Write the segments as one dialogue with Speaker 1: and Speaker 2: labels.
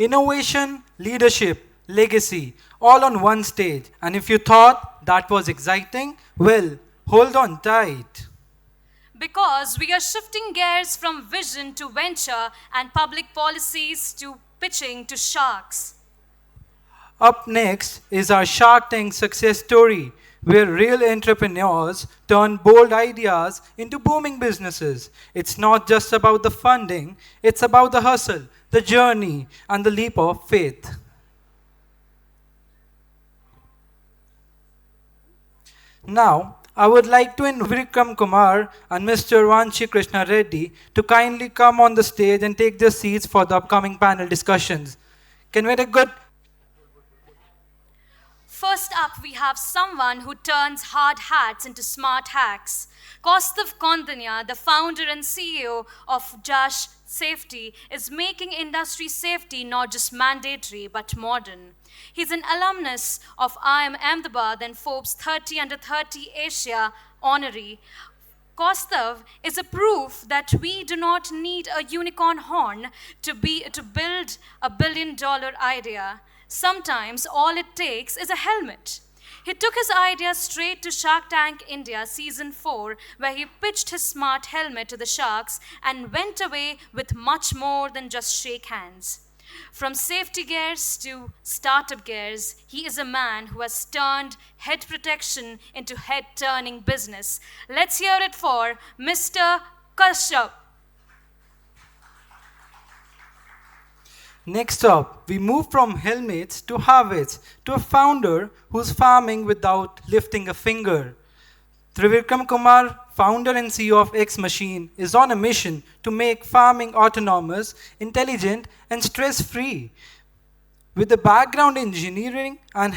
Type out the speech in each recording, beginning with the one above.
Speaker 1: Innovation, leadership, legacy, all on one stage. And if you thought that was exciting, well, hold on tight.
Speaker 2: Because we are shifting gears from vision to venture and public policies to pitching to sharks.
Speaker 1: Up next is our Shark Tank success story, where real entrepreneurs turn bold ideas into booming businesses. It's not just about the funding, it's about the hustle, the journey, and the leap of faith. Now, I would like to invite Trivikram Kumar and Mr. Vamshi Krishna Reddy to kindly come on the stage and take their seats for the upcoming panel discussions. Can we have a good
Speaker 2: First up, we have someone who turns hard hats into smart hacks. Kaundinya, the founder and CEO of Jarsh Safety, is making industry safety not just mandatory but modern. He's an alumnus of IIM Ahmedabad and Forbes 30 Under 30 Asia honoree. Kausthub is a proof that we do not need a unicorn horn to build a $1 billion idea. Sometimes all it takes is a helmet. He took his idea straight to Shark Tank India Season 4, where he pitched his smart helmet to the sharks and went away with much more than just shake hands. From safety gears to startup gears, he is a man who has turned head protection into head turning business. Let's hear it for Mr. Kausthub.
Speaker 1: Next up, we move from helmets to harvests to a founder who's farming without lifting a finger. Trivikram Kumar, founder and CEO of XMachines, is on a mission to make farming autonomous, intelligent, and stress-free. With a background in engineering and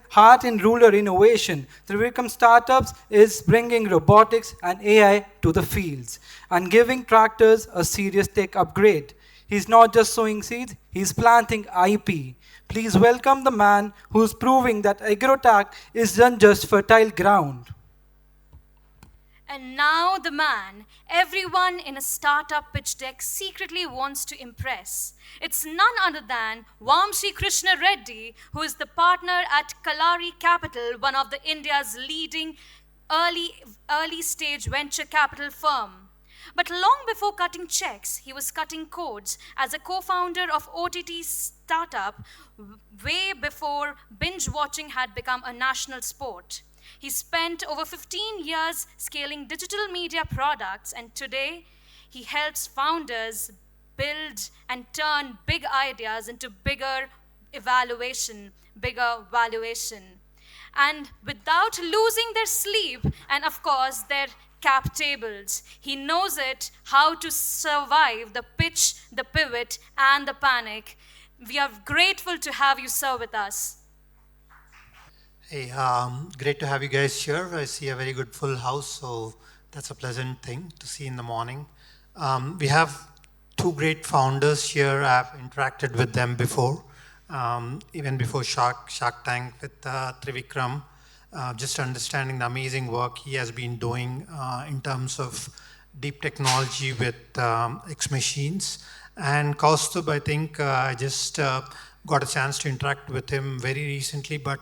Speaker 1: heart in rural innovation, Trivikram Startups is bringing robotics and AI to the fields and giving tractors a serious tech upgrade. He's not just sowing seeds, he's planting IP. Please welcome the man who's proving that agrotech isn't just fertile ground.
Speaker 2: And now the man everyone in a startup pitch deck secretly wants to impress. It's none other than Vamshi Krishna Reddy, who is the partner at Kalaari Capital, one of the India's leading early stage venture capital firm. But long before cutting checks, he was cutting codes as a co-founder of OTT startup way before binge watching had become a national sport. He spent over 15 years scaling digital media products, and today he helps founders build and turn big ideas into bigger valuation. And without losing their sleep and, of course, their cap tables, he knows it how to survive the pitch, the pivot, and the panic. We are grateful to have you, sir, with us.
Speaker 3: Hey, great to have you guys here. I see a very good full house, so that's a pleasant thing to see in the morning. We have two great founders here. I've interacted with them before, even before Shark Tank with Trivikram. Just understanding the amazing work he has been doing in terms of deep technology with XMachines. And Kausthub, I think I just got a chance to interact with him very recently, but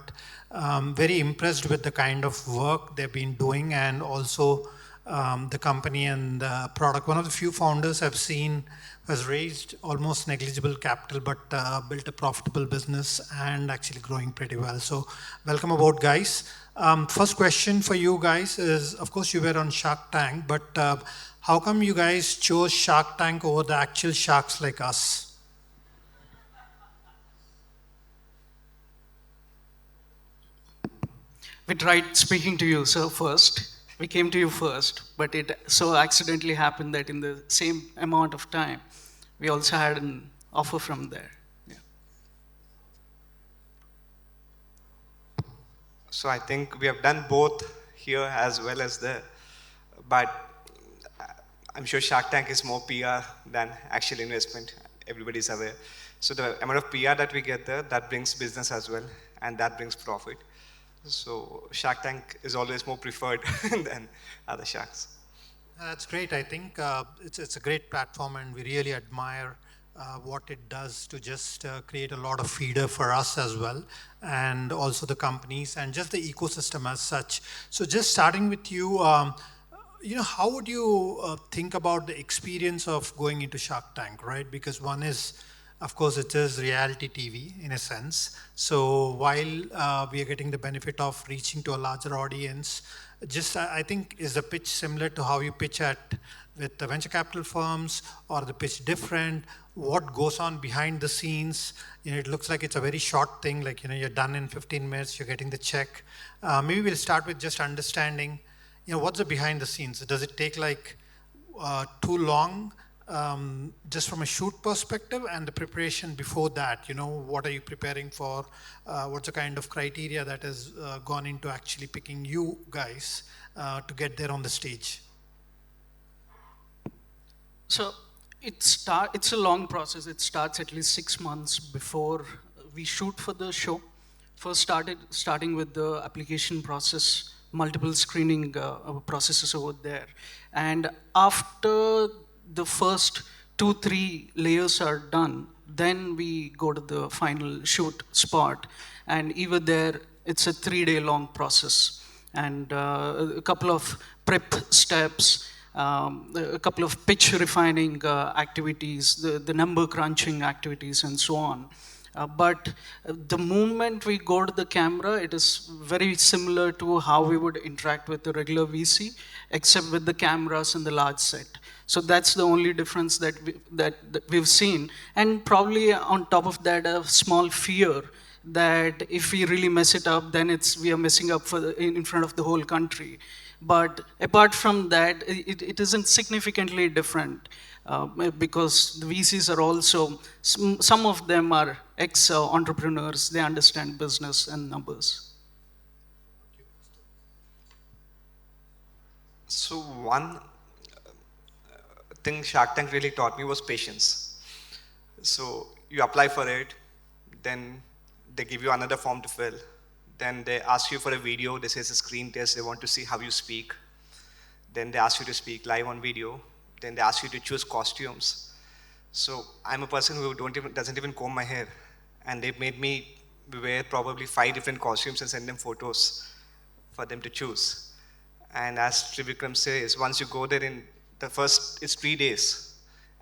Speaker 3: very impressed with the kind of work they've been doing and also the company and the product. One of the few founders I've seen has raised almost negligible capital, but built a profitable business and actually growing pretty well. So welcome aboard, guys. First question for you guys is, of course, you were on Shark Tank, but how come you guys chose Shark Tank over the actual sharks like us?
Speaker 4: We tried speaking to you, sir, first. We came to you first, but it so accidentally happened that in the same amount of time, we also had an offer from there. Yeah.
Speaker 5: So I think we have done both here as well as there, but I'm sure Shark Tank is more PR than actual investment. Everybody's aware. So the amount of PR that we get there, that brings business as well, and that brings profit. So Shark Tank is always more preferred than other sharks.
Speaker 3: That's great. I think it's a great platform, and we really admire what it does to just create a lot of feeder for us as well, and also the companies and just the ecosystem as such. So just starting with you, how would you think about the experience of going into Shark Tank, right? Because one is, of course, it is reality TV in a sense. So while we are getting the benefit of reaching to a larger audience, just I think is the pitch similar to how you pitch with the venture capital firms, or the pitch different? What goes on behind the scenes? It looks like it's a very short thing, like you're done in 15 minutes, you're getting the check. Maybe we'll start with just understanding, what's the behind the scenes? Does it take like too long, just from a shoot perspective, and the preparation before that? What are you preparing for? What's the kind of criteria that has gone into actually picking you guys to get there on the stage?
Speaker 4: So it's a long process. It starts at least 6 months before we shoot for the show. First starting with the application process, multiple screening processes over there. And after the first 2-3 layers are done, then we go to the final shoot spot. And even there, it's a 3-day long process. And a couple of prep steps, a couple of pitch refining activities, the number crunching activities, and so on. But the moment we go to the camera, it is very similar to how we would interact with the regular VC, except with the cameras and the large set. So that's the only difference that we've seen. And probably on top of that, a small fear that if we really mess it up, then we are messing up in front of the whole country. But apart from that, it isn't significantly different, because the VCs are also, some of them are ex-entrepreneurs. They understand business and numbers.
Speaker 5: So one thing Shark Tank really taught me was patience. So you apply for it, then they give you another form to fill. Then they ask you for a video. They say it's a screen test. They want to see how you speak. Then they ask you to speak live on video. Then they ask you to choose costumes. So I'm a person who doesn't even comb my hair. And they made me wear probably 5 different costumes and send them photos for them to choose. And as Trivikram says, once you go there in the first, it's 3 days.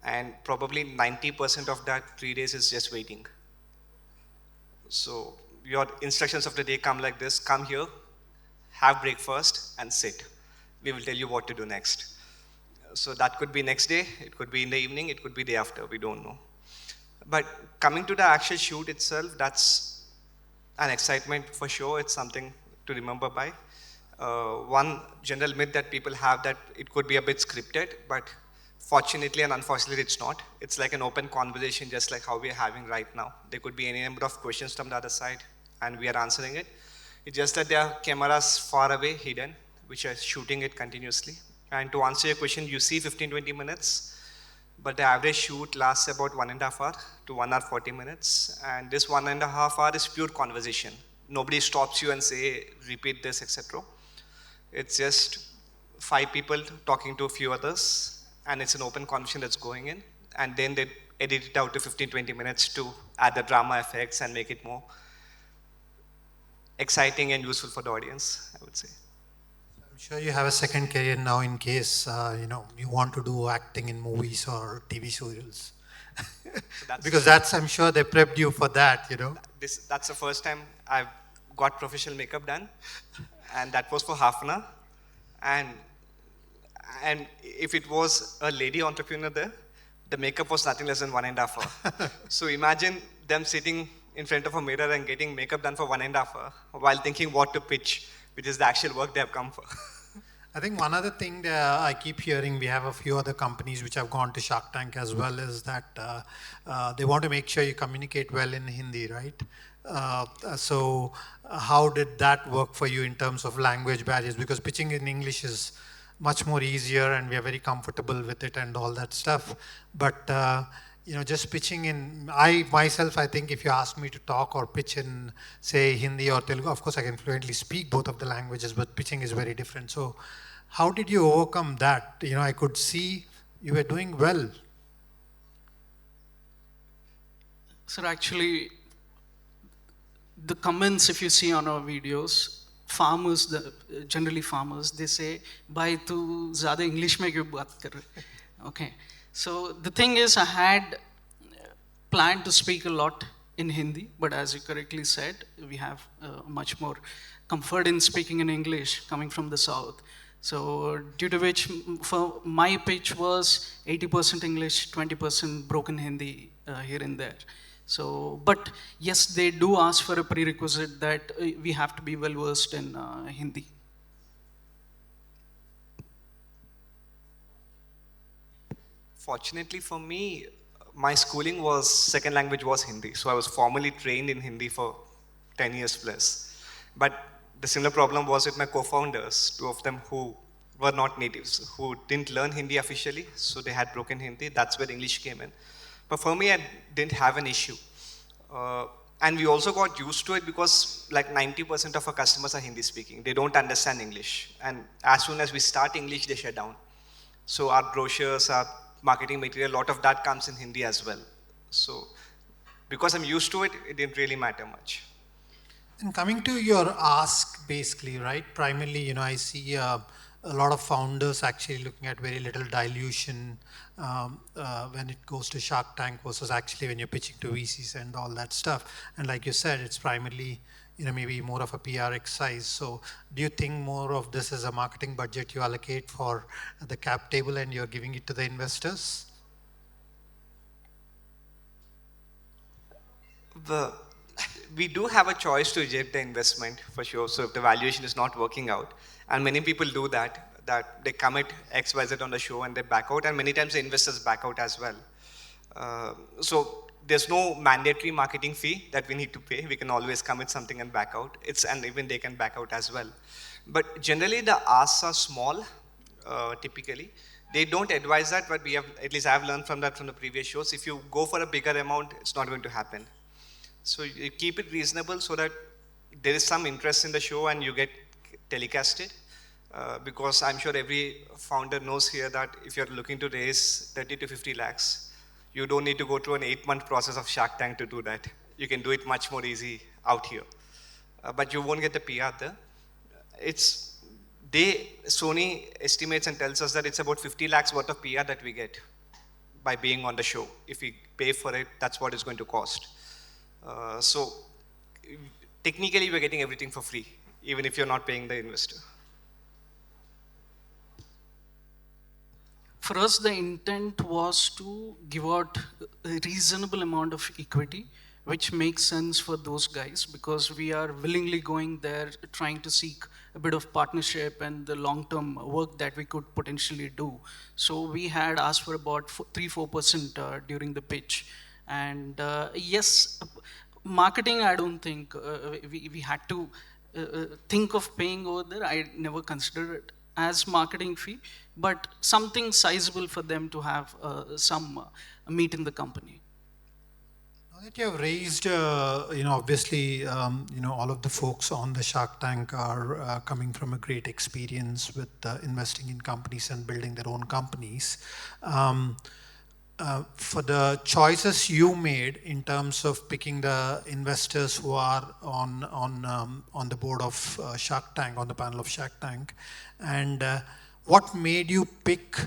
Speaker 5: And probably 90% of that 3 days is just waiting. So your instructions of the day come like this: come here, have breakfast, and sit. We will tell you what to do next. So that could be next day, it could be in the evening, it could be day after, we don't know. But coming to the actual shoot itself, that's an excitement for sure. It's something to remember by. One general myth that people have that it could be a bit scripted, but fortunately and unfortunately it's not. It's like an open conversation, just like how we are having right now. There could be any number of questions from the other side, and we are answering it. It's just that there are cameras far away, hidden, which are shooting it continuously. And to answer your question, you see 15-20 minutes, but the average shoot lasts about 1.5 hours to 1 hour 40 minutes. And this 1.5 hours is pure conversation. Nobody stops you and say, repeat this, etc. It's just 5 people talking to a few others, and it's an open conversation that's going in. And then they edit it out to 15-20 minutes to add the drama effects and make it more exciting and useful for the audience, I would say.
Speaker 3: I'm sure you have a second career now in case you want to do acting in movies or TV serials. Because I'm sure they prepped you for that,
Speaker 5: That's the first time I've got professional makeup done, and that was for half an hour. And if it was a lady entrepreneur there, the makeup was nothing less than 1.5 hours. So imagine them sitting in front of a mirror and getting makeup done for 1.5 hours while thinking what to pitch, which is the actual work they have come for.
Speaker 3: I think one other thing that I keep hearing, we have a few other companies which have gone to Shark Tank as well, is that they want to make sure you communicate well in Hindi, right? So how did that work for you in terms of language barriers? Because pitching in English is much more easier and we are very comfortable with it and all that stuff. But just pitching in, I think if you ask me to talk or pitch in, say, Hindi or Telugu, of course I can fluently speak both of the languages, but pitching is very different. So how did you overcome that? I could see you were doing well.
Speaker 4: Sir, actually, the comments, if you see on our videos, farmers, generally farmers, they say, "Bhai, tu zyada English mein kyun baat kar rahe hai?" Okay. So the thing is, I had planned to speak a lot in Hindi, but as you correctly said, we have much more comfort in speaking in English coming from the south. So due to which, for my pitch was 80% English, 20% broken Hindi here and there. So, but yes, they do ask for a prerequisite that we have to be well versed in Hindi.
Speaker 5: Fortunately for me, my schooling was, second language was Hindi. So I was formally trained in Hindi for 10 years plus. But the similar problem was with my co-founders, two of them who were not natives, who didn't learn Hindi officially, so they had broken Hindi. That's where English came in. But for me, I didn't have an issue. And we also got used to it because like 90% of our customers are Hindi speaking. They don't understand English. And as soon as we start English, they shut down. So our brochures, our marketing material, a lot of that comes in Hindi as well. So because I'm used to it, it didn't really matter much.
Speaker 3: And coming to your ask, basically, right? Primarily, I see a lot of founders actually looking at very little dilution when it goes to Shark Tank versus actually when you're pitching to VCs and all that stuff. And like you said, it's primarily, maybe more of a PR exercise. So do you think more of this is a marketing budget you allocate for the cap table and you're giving it to the investors?
Speaker 5: We do have a choice to reject the investment for sure. So if the valuation is not working out, and many people do that they commit XYZ on the show and they back out, and many times the investors back out as well. So there's no mandatory marketing fee that we need to pay. We can always commit something and back out. And even they can back out as well. But generally the asks are small, typically. They don't advise that, but at least I've learned from that from the previous shows. If you go for a bigger amount, it's not going to happen. So you keep it reasonable so that there is some interest in the show and you get telecasted. Because I'm sure every founder knows here that if you're looking to raise 30 to 50 lakhs, you don't need to go through an 8-month process of Shark Tank to do that. You can do it much more easy out here. But you won't get the PR there. Sony estimates and tells us that it's about 50 lakhs worth of PR that we get by being on the show. If we pay for it, that's what it's going to cost. So technically we're getting everything for free, even if you're not paying the investor.
Speaker 4: For us, the intent was to give out a reasonable amount of equity, which makes sense for those guys because we are willingly going there trying to seek a bit of partnership and the long-term work that we could potentially do. So we had asked for about 3-4% during the pitch. And yes, marketing, I don't think we had to think of paying over there. I never considered it as marketing fee, but something sizable for them to have some meat in the company.
Speaker 3: Now that you have raised, obviously, all of the folks on the Shark Tank are coming from a great experience with investing in companies and building their own companies. For the choices you made in terms of picking the investors who are on the board of Shark Tank, on the panel of Shark Tank, and what made you pick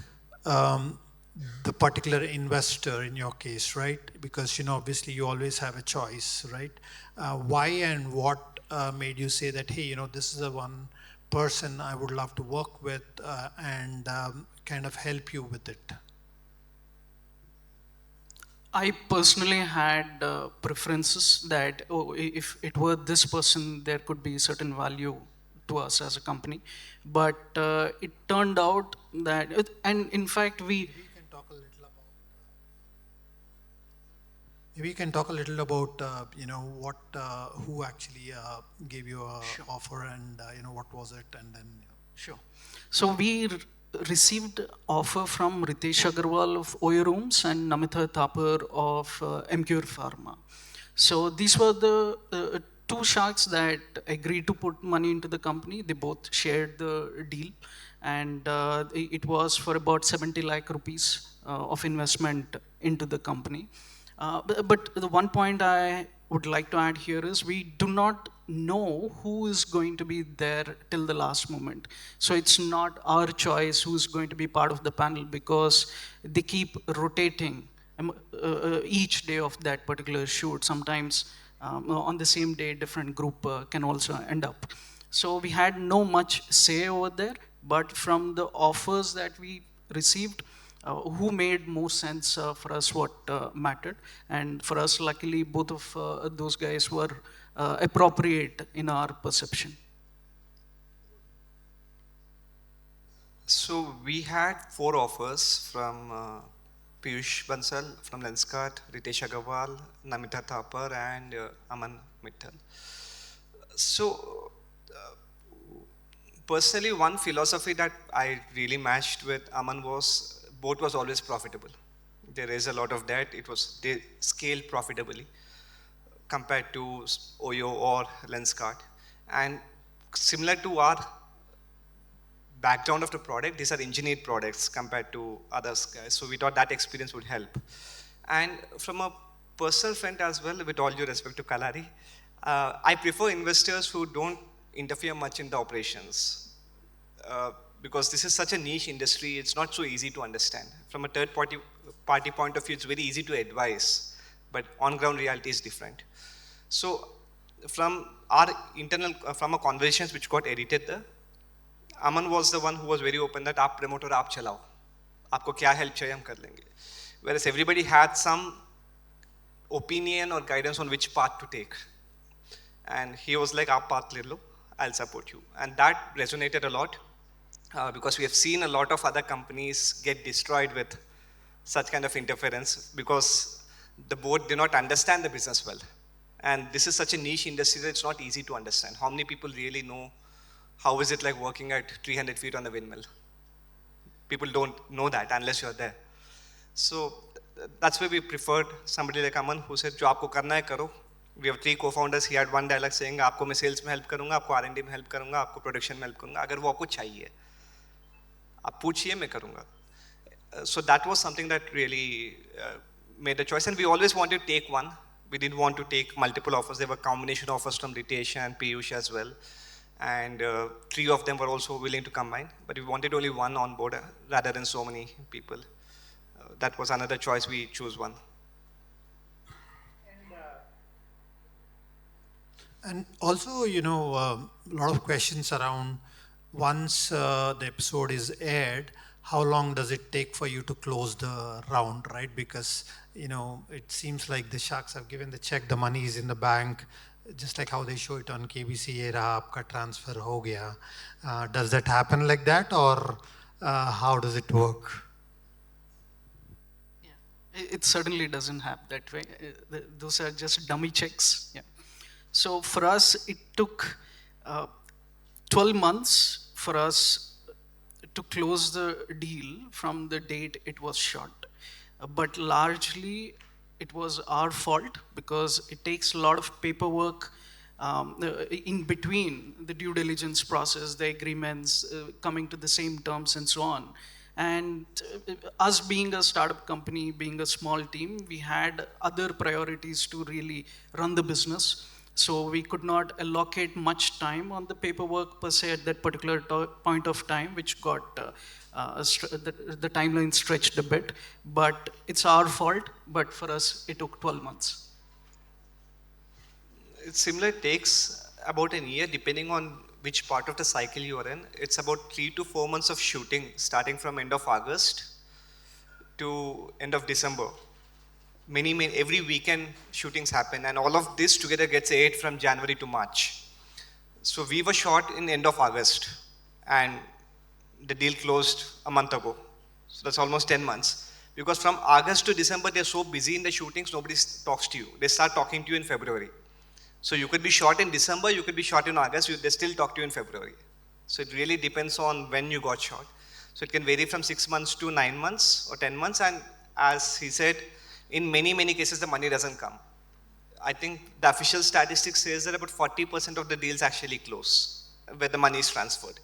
Speaker 3: the particular investor in your case, right? Because obviously you always have a choice, right? Why and what made you say that, hey, this is the one person I would love to work with and kind of help you with it?
Speaker 4: I personally had preferences that, if it were this person, there could be certain value to us as a company. But it turned out that, and in fact,
Speaker 3: Maybe you can talk a little about, who actually gave you an offer and, what was it, and then.
Speaker 4: Sure. So we received offer from Ritesh Agarwal of Oyo Rooms and Namita Thapar of MCure Pharma. So these were the two sharks that agreed to put money into the company. They both shared the deal, and it was for about 70 lakh rupees of investment into the company. But the one point I would like to add here is we do not know who is going to be there till the last moment. So it's not our choice who's going to be part of the panel, because they keep rotating each day of that particular shoot. Sometimes on the same day, different group can also end up. So we had no much say over there, but from the offers that we received, who made more sense for us, what mattered. And for us, luckily, both of those guys were appropriate in our perception.
Speaker 5: So we had 4 offers from Piyush Bansal from Lenskart, Ritesh Agarwal, Namita Thapar, and Aman Mittal. So personally, one philosophy that I really matched with Aman was boat was always profitable. There is a lot of debt. They scaled profitably compared to Oyo or Lenskart. And similar to our background of the product, these are engineered products compared to others guys. So we thought that experience would help. And from a personal front as well, with all due respect to Kalaari, I prefer investors who don't interfere much in the operations. Because this is such a niche industry, it's not so easy to understand. From a third party point of view, it's very easy to advise, but on-ground reality is different. So from our from our conversations which got edited there, Aman was the one who was very open that aap promoter aap chalao. Aapko kya help chahiye hum kar lenge. Whereas everybody had some opinion or guidance on which path to take. And he was like, aap path le lo, I'll support you. And that resonated a lot. Because we have seen a lot of other companies get destroyed with such kind of interference because the board do not understand the business well. And this is such a niche industry that it's not easy to understand. How many people really know how is it like working at 300 feet on a windmill? People don't know that unless you're there. So that's why we preferred somebody like Aman who said, jo aapko karna hai karo. We have 3 co-founders. He had one dialogue saying, aapko main sales mein help karunga, aapko R&D mein help karunga, aapko production mein help karunga, agar wo aapko chahiye. आप पूछिए मैं करूँगा. So that was something that really made the choice, and we always wanted to take one. We didn't want to take multiple offers. There were combination offers from Ritesh and Piyush as well, and 3 of them were also willing to combine. But we wanted only one on board rather than so many people. That was another choice. We chose one.
Speaker 3: And also, a lot of questions around. Once the episode is aired, how long does it take for you to close the round, right? Because, it seems like the sharks have given the check, the money is in the bank, just like how they show it on KBC, ye raha, aapka transfer ho gaya. Does that happen like that, or how does it work?
Speaker 4: Yeah, it certainly doesn't happen that way. Those are just dummy checks. Yeah. So for us, it took 12 months for us to close the deal from the date it was shot. But largely, it was our fault because it takes a lot of paperwork in between the due diligence process, the agreements, coming to the same terms and so on. And us being a startup company, being a small team, we had other priorities to really run the business. So we could not allocate much time on the paperwork per se at that particular point of time, which got the timeline stretched a bit. But it's our fault, but for us, it took 12 months.
Speaker 5: It's similar, it takes about a year depending on which part of the cycle you are in. It's about 3 to 4 months of shooting, starting from end of August to end of December. Every weekend shootings happen, and all of this together gets aired from January to March. So we were shot in end of August, and the deal closed a month ago. So that's almost 10 months. Because from August to December, they're so busy in the shootings, nobody talks to you. They start talking to you in February. So you could be shot in December, you could be shot in August, they still talk to you in February. So it really depends on when you got shot. So it can vary from 6 months to 9 months or 10 months, and as he said, in many cases, the money doesn't come. I think the official statistics says that about 40% of the deals actually close where the money is transferred.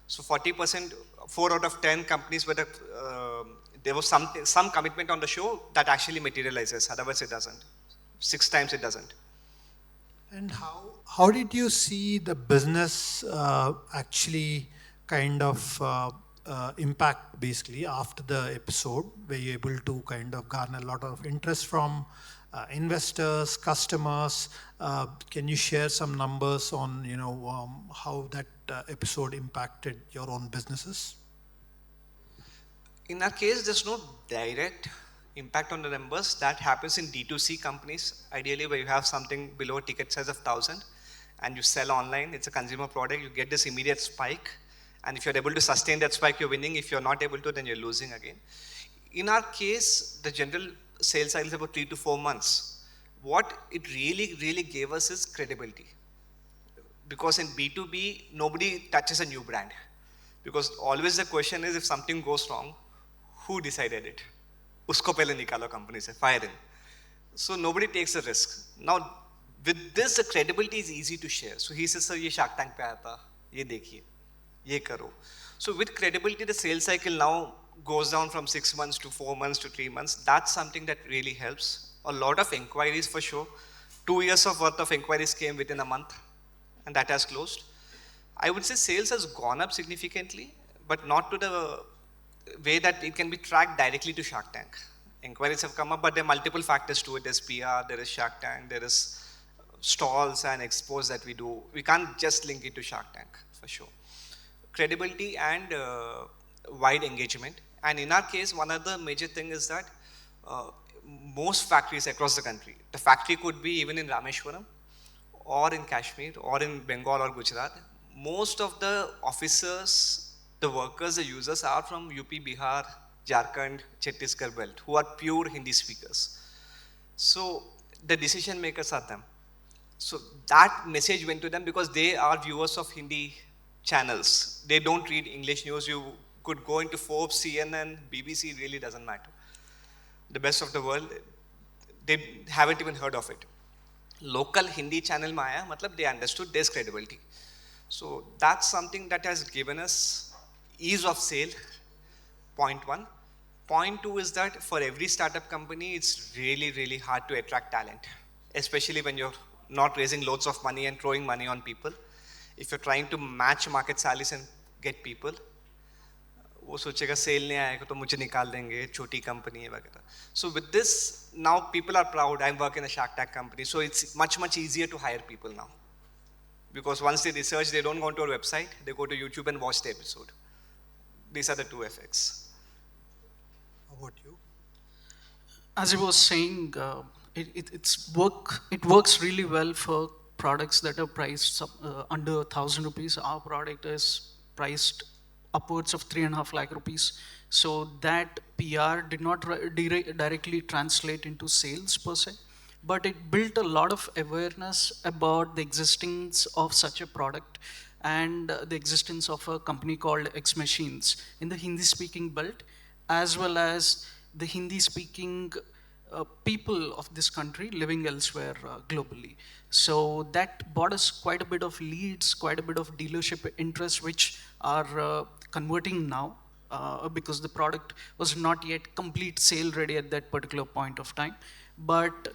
Speaker 5: So 40%, 4 out of 10 companies where the there was some commitment on the show that actually materializes. Otherwise, it doesn't. 6 times it doesn't.
Speaker 3: And how did you see the business actually kind of impact basically after the episode? Were you able to kind of garner a lot of interest from investors, customers? Can you share some numbers on how that episode impacted your own businesses?
Speaker 5: In our case, there's no direct impact on the numbers. That happens in D2C companies, ideally where you have something below a ticket size of 1,000 and you sell online, it's a consumer product, you get this immediate spike. And if you're able to sustain that spike, you're winning. If you're not able to, then you're losing again. In our case, the general sales cycle is about 3 to 4 months. What it really gave us is credibility. Because in B2B, nobody touches a new brand. Because always the question is, if something goes wrong, who decided it? Usko pehle nikalo company se, fire in. So nobody takes a risk. Now, with this, the credibility is easy to share. So he says, sir, ye Shark Tank pe aaya tha, ye dekhiye, ye karo. So with credibility, the sales cycle now goes down from 6 months to 4 months to 3 months. That's something that really helps. A lot of inquiries for sure. 2 years of worth of inquiries came within a month, and that has closed. I would say sales has gone up significantly, but not to the way that it can be tracked directly to Shark Tank. Inquiries have come up, but there are multiple factors to it. There's PR, there is Shark Tank, there is stalls and expos that we do. We can't just link it to Shark Tank, for sure. Credibility and wide engagement. And in our case, one other major thing is that most factories across the country, the factory could be even in Rameshwaram, or in Kashmir, or in Bengal or Gujarat. Most of the officers, the workers, the users are from UP, Bihar, Jharkhand, Chhattisgarh belt, who are pure Hindi speakers. So the decision makers are them. So that message went to them because they are viewers of Hindi channels. They don't read English news. You could go into Forbes, CNN, BBC, really doesn't matter. The best of the world, they haven't even heard of it. Local Hindi channel Maya, matlab they understood there's credibility. So that's something that has given us ease of sale, point one. Point two is that for every startup company, it's really hard to attract talent, especially when you're not raising loads of money and throwing money on people. If you're trying to match market salaries and get people, वो सोचेगा cell नहीं आएगा तो मुझे निकाल देंगे, छोटी company है वगैरह. So with this, now people are proud. I work in a Shark Tank company, so it's much easier to hire people now. Because once they research, they don't go to our website, they go to YouTube and watch the episode. These are the two effects.
Speaker 3: How about you?
Speaker 4: As I was saying, it works really well for products that are priced under 1,000 rupees. Our product is priced upwards of 3.5 lakh rupees. So that PR did not directly translate into sales per se, but it built a lot of awareness about the existence of such a product and the existence of a company called XMachines in the Hindi-speaking belt, as well as the Hindi-speaking people of this country living elsewhere globally. So that bought us quite a bit of leads, quite a bit of dealership interest, which are converting now because the product was not yet complete sale ready at that particular point of time. But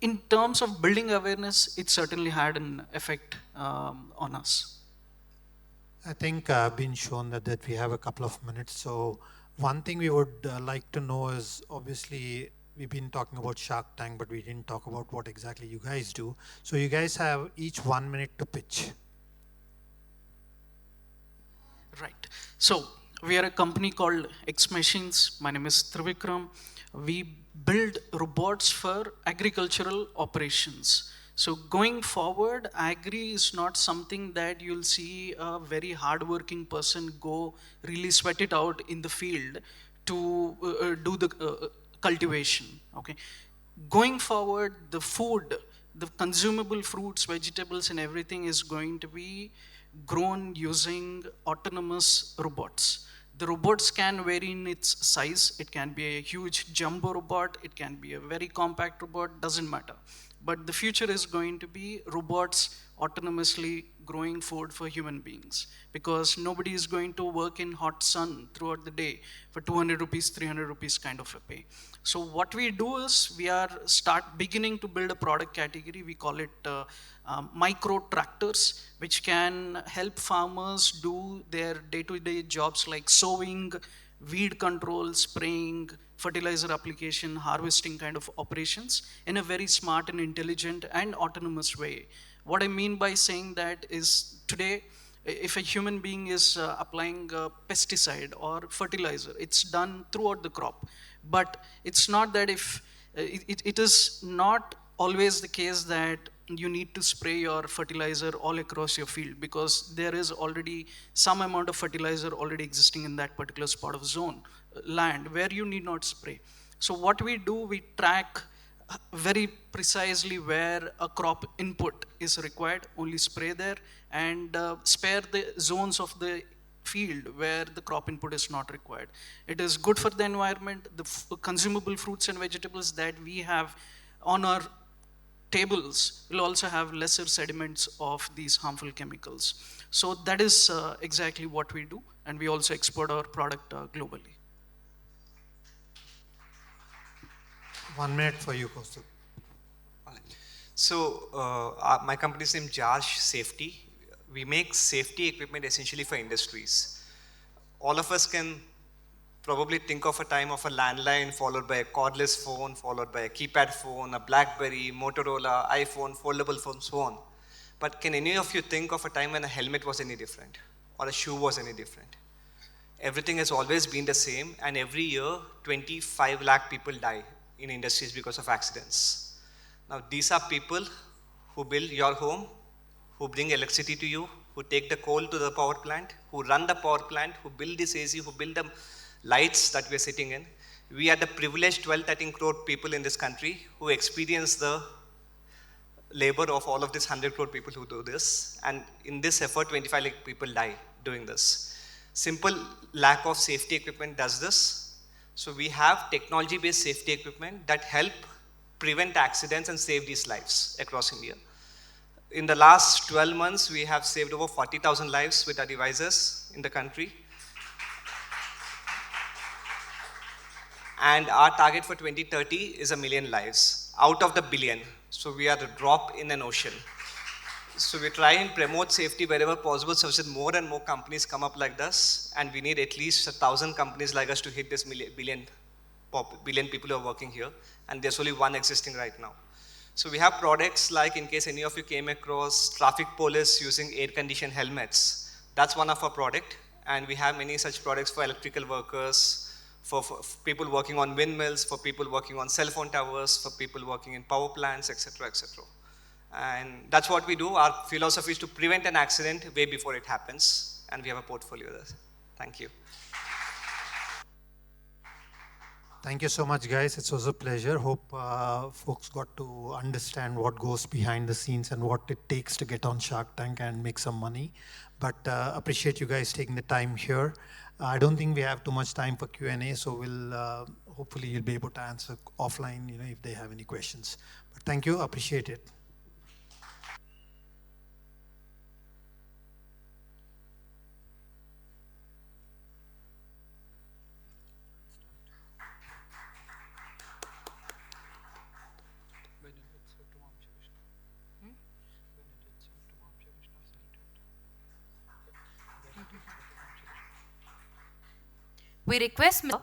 Speaker 4: in terms of building awareness, it certainly had an effect on us.
Speaker 3: I think I've been shown that we have a couple of minutes. So one thing we would like to know is, obviously, we've been talking about Shark Tank, but we didn't talk about what exactly you guys do. So you guys have each 1 minute to pitch.
Speaker 4: Right. So we are a company called XMachines. My name is Trivikram. We build robots for agricultural operations. So going forward, agri is not something that you'll see a very hardworking person go really sweat it out in the field to do the cultivation. Okay. Going forward, the food, the consumable fruits, vegetables, and everything is going to be grown using autonomous robots. The robots can vary in its size. It can be a huge jumbo robot. It can be a very compact robot, doesn't matter. But the future is going to be robots autonomously growing food for human beings, because nobody is going to work in hot sun throughout the day for 200 rupees, 300 rupees kind of a pay. So what we do is we are beginning to build a product category. We call it micro tractors, which can help farmers do their day-to-day jobs like sowing, weed control, spraying, fertilizer application, harvesting kind of operations in a very smart and intelligent and autonomous way. What I mean by saying that is, today, if a human being is applying a pesticide or fertilizer, it's done throughout the crop. But it's not that if, it is not always the case that you need to spray your fertilizer all across your field, because there is already some amount of fertilizer already existing in that particular spot of zone, land, where you need not spray. So what we do, we track very precisely where a crop input is required, only spray there, and spare the zones of the field where the crop input is not required. It is good for the environment. The consumable fruits and vegetables that we have on our tables will also have lesser sediments of these harmful chemicals. So that is exactly what we do, and we also export our product globally.
Speaker 3: 1 minute for you, Kausthub.
Speaker 5: So my company's name Jarsh Safety. We make safety equipment essentially for industries. All of us can probably think of a time of a landline followed by a cordless phone, followed by a keypad phone, a BlackBerry, Motorola, iPhone, foldable phone, so on. But can any of you think of a time when a helmet was any different or a shoe was any different? Everything has always been the same, and every year 25 lakh people die in industries because of accidents. Now these are people who build your home, who bring electricity to you, who take the coal to the power plant, who run the power plant, who build this AC, who build the lights that we are sitting in. We are the privileged 12-13 crore people in this country who experience the labor of all of these 100 crore people who do this. And in this effort, 25 lakh people die doing this. Simple lack of safety equipment does this. So we have technology-based safety equipment that help prevent accidents and save these lives across India. In the last 12 months, we have saved over 40,000 lives with our devices in the country. And our target for 2030 is 1 million lives out of the billion. So we are a drop in an ocean. So we try and promote safety wherever possible, so that more and more companies come up like this, and we need at least 1,000 companies like us to hit this billion people who are working here, and there's only one existing right now. So we have products like, in case any of you came across traffic police using air-conditioned helmets, that's one of our product, and we have many such products for electrical workers, for people working on windmills, for people working on cell phone towers, for people working in power plants, etc., etc. And that's what we do. Our philosophy is to prevent an accident way before it happens, and we have a portfolio there. Thank you.
Speaker 3: Thank you so much, guys. It was a pleasure. Hope folks got to understand what goes behind the scenes and what it takes to get on Shark Tank and make some money. But appreciate you guys taking the time here. I don't think we have too much time for Q&A, so we'll hopefully you'll be able to answer offline, if they have any questions. But thank you, appreciate it.
Speaker 2: We request Mr.